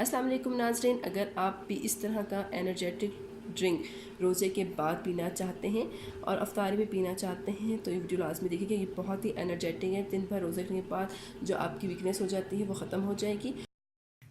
अस्सलाम वालेकुम नाज़रीन, अगर आप भी इस तरह का एनर्जेटिक ड्रिंक रोज़े के बाद पीना चाहते हैं और अफ्तारी में पीना चाहते हैं तो ये वीडियो लाजमी देखिएगा। ये बहुत ही एनर्जेटिक है। दिन भर रोज़े के बाद जो आपकी वीकनेस हो जाती है वो ख़त्म हो जाएगी।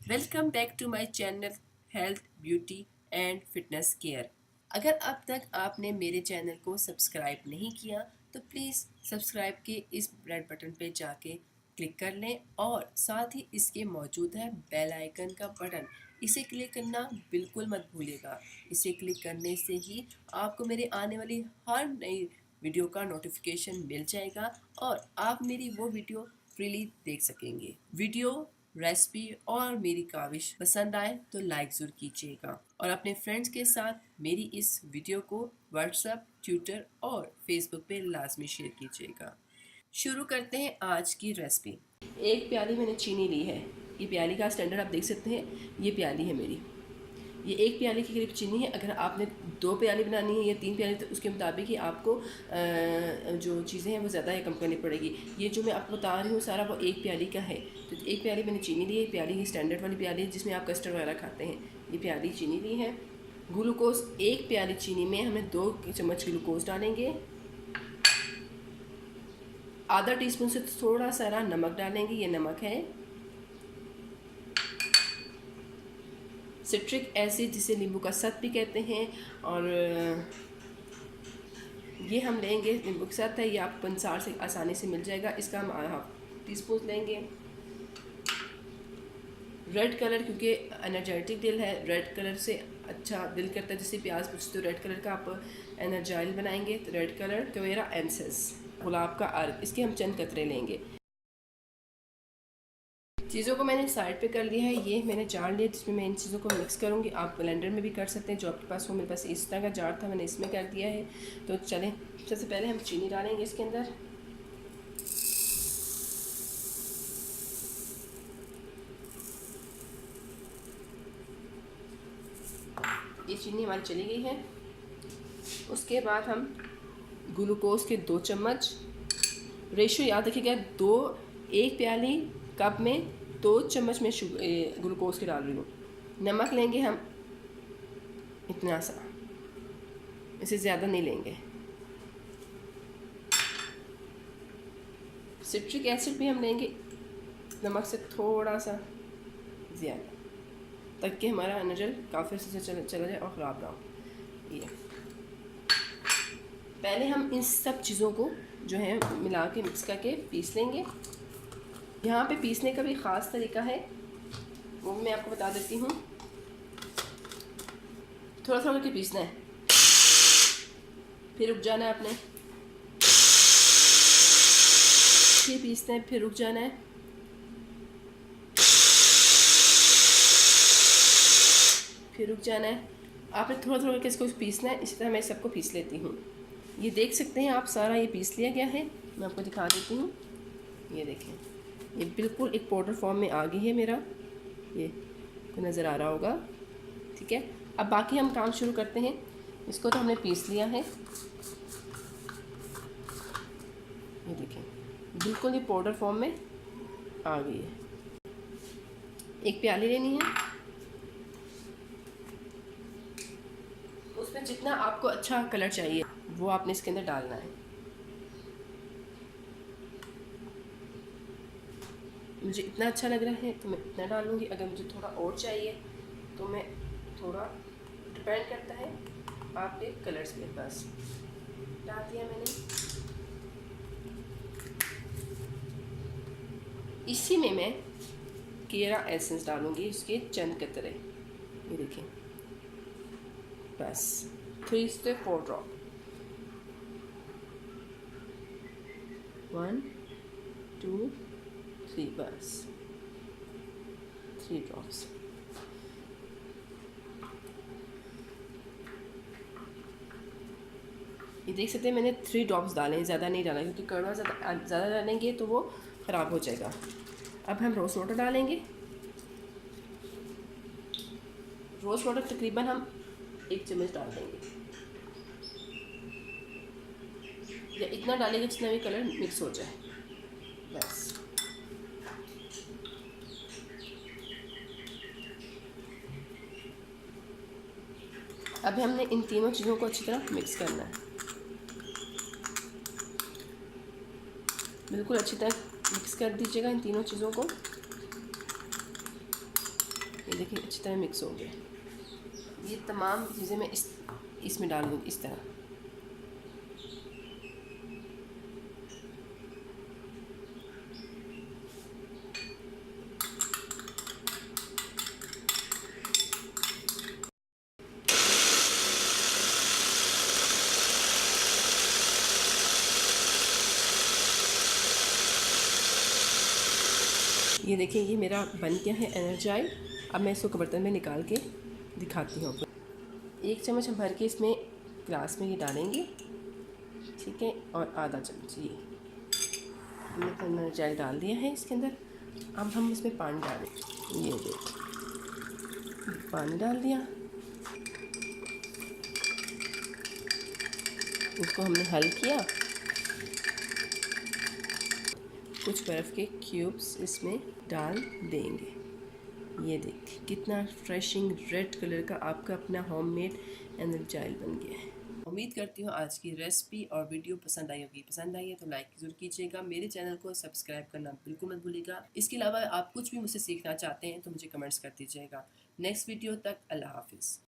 Welcome back to my channel health beauty and fitness care. अगर अब तक आपने मेरे चैनल को सब्सक्राइब नहीं किया तो प्लीज़ सब्सक्राइब के इस रेड बटन पे जाके क्लिक कर लें और साथ ही इसके मौजूद है बेल आइकन का बटन, इसे क्लिक करना बिल्कुल मत भूलिएगा। इसे क्लिक करने से ही आपको मेरे आने वाली हर नई वीडियो का नोटिफिकेशन मिल जाएगा और आप मेरी वो वीडियो फ्रीली देख सकेंगे। वीडियो, रेसिपी और मेरी काविश पसंद आए तो लाइक ज़रूर कीजिएगा और अपने फ्रेंड्स के साथ मेरी इस वीडियो को व्हाट्सएप, ट्विटर और फेसबुक पे लाजमी शेयर कीजिएगा। शुरू करते हैं आज की रेसिपी। एक प्याली मैंने चीनी ली है। ये प्याली का स्टैंडर्ड आप देख सकते हैं, ये प्याली है मेरी। ये एक प्याली के करीब चीनी है। अगर आपने 2 प्याली बनानी है या 3 प्याली तो उसके मुताबिक ही आपको जो चीज़ें हैं वो ज़्यादा या कम करनी पड़ेगी। ये जो मैं आपको बता रही हूँ सारा वो एक प्याली का है। तो एक प्याली मैंने चीनी ली है। प्याली ही स्टैंडर्ड वाली प्याली है जिसमें आप कस्टर्ड वगैरह खाते हैं। ये प्याली चीनी ली है। ग्लूकोज, एक प्याली चीनी में हमें 2 चम्मच ग्लूकोज डालेंगे। आधा टीस्पून से थोड़ा सा नमक डालेंगे। ये नमक है। सिट्रिक एसिड जिसे नींबू का सत भी कहते हैं, और ये हम लेंगे नींबू के साथ है। ये आप पंसार से आसानी से मिल जाएगा। इसका हम हाफ टी-स्पून लेंगे। रेड कलर, क्योंकि एनर्जेटिक दिल है, रेड कलर से अच्छा दिल करता है। जैसे प्याज पूछते तो रेड कलर का आप एनर्जाइल बनाएंगे तो रेड कलर कवेरा एमसेस, गुलाब का अर्क, इसके हम चंद कतरे लेंगे। चीज़ों को मैंने साइड पे कर लिया है। ये मैंने जार लिया जिसमें मैं इन चीज़ों को मिक्स करूँगी। आप ब्लेंडर में भी कर सकते हैं, जो आपके पास हो। मेरे पास इस तरह का जार था, मैंने इसमें कर दिया है। तो चलें, सबसे पहले हम चीनी डालेंगे इसके अंदर। ये चीनी हमारी चली गई है। उसके बाद हम ग्लूकोज के 2 चम्मच, रेशो याद रखिएगा, 1 प्याली कप में 2 चम्मच में ग्लूकोज के डाल रही हूँ। नमक लेंगे हम इतना सा, इसे ज़्यादा नहीं लेंगे। सिट्रिक एसिड भी हम लेंगे नमक से थोड़ा सा ज़्यादा, ताकि हमारा नजर काफ़ी से चला जाए और ख़राब ना हो। ये पहले हम इन सब चीज़ों को जो है मिला के मिक्स करके पीस लेंगे। यहाँ पे पीसने का भी ख़ास तरीका है, वो मैं आपको बता देती हूँ। थोड़ा थोड़ा करके पीसना है, फिर रुक जाना है आपने, फिर पीसना है, फिर रुक जाना है, फिर रुक जाना है। आपने थोड़ा थोड़ा करके इसको पीसना है। इसी तरह मैं सबको पीस लेती हूँ। ये देख सकते हैं आप, सारा ये पीस लिया गया है। मैं आपको दिखा देती हूँ। ये देखें, ये बिल्कुल एक पाउडर फॉर्म में आ गई है मेरा, ये को नज़र आ रहा होगा। ठीक है, अब बाकी हम काम शुरू करते हैं। इसको तो हमने पीस लिया है। ये देखें, बिल्कुल ये पाउडर फॉर्म में आ गई है। एक प्याली लेनी है, उसमें जितना आपको अच्छा कलर चाहिए वो आपने इसके अंदर डालना है। मुझे इतना अच्छा लग रहा है तो मैं इतना डालूँगी। अगर मुझे थोड़ा और चाहिए तो मैं थोड़ा, डिपेंड करता है आपके कलर्स पे। बस डाल दिया मैंने। इसी में मैं केरा एसेंस डालूँगी, इसके चंद कतरे। ये देखें, बस 3 से 4 ड्रॉप, 1 2 3, बस 3 ड्रॉप्स। ये देख सकते हैं मैंने 3 ड्रॉप्स डाले हैं, ज़्यादा नहीं डाला क्योंकि कड़वा ज़्यादा डालेंगे तो वो ख़राब हो जाएगा। अब हम रोज़ वाटर डालेंगे। रोज़ वाटर तकरीबन हम 1 चम्मच डाल देंगे, या इतना डालेंगे जितना भी कलर मिक्स हो जाए। बस अब हमने इन तीनों चीज़ों को अच्छी तरह मिक्स करना है, बिल्कुल अच्छी तरह मिक्स कर दीजिएगा इन तीनों चीज़ों को। ये देखिए अच्छी तरह मिक्स हो गया। ये तमाम चीज़ें मैं इसमें डाल दूँगी इस तरह। ये देखिए ये मेरा बन गया है एनर्जाइज। अब मैं इसको बर्तन में निकाल के दिखाती हूँ आपको। 1 चम्मच हम भर के इसमें ग्लास में ये डालेंगे, ठीक है, और आधा चम्मच ये हमने एनर्जाइज डाल दिया है इसके अंदर। अब हम इसमें पानी डालें, ये देखिए पानी डाल दिया। इसको हमने हल किया, कुछ बर्फ़ के क्यूब्स इसमें डाल देंगे। ये देखिए कितना फ्रेशिंग रेड कलर का आपका अपना होममेड एनर्जाइज बन गया है। उम्मीद करती हूँ आज की रेसिपी और वीडियो पसंद आई होगी। पसंद आई है तो लाइक ज़रूर कीजिएगा, मेरे चैनल को सब्सक्राइब करना बिल्कुल मत भूलिएगा। इसके अलावा आप कुछ भी मुझसे सीखना चाहते हैं तो मुझे कमेंट्स कर दीजिएगा। नेक्स्ट वीडियो तक अल्लाह हाफिज़।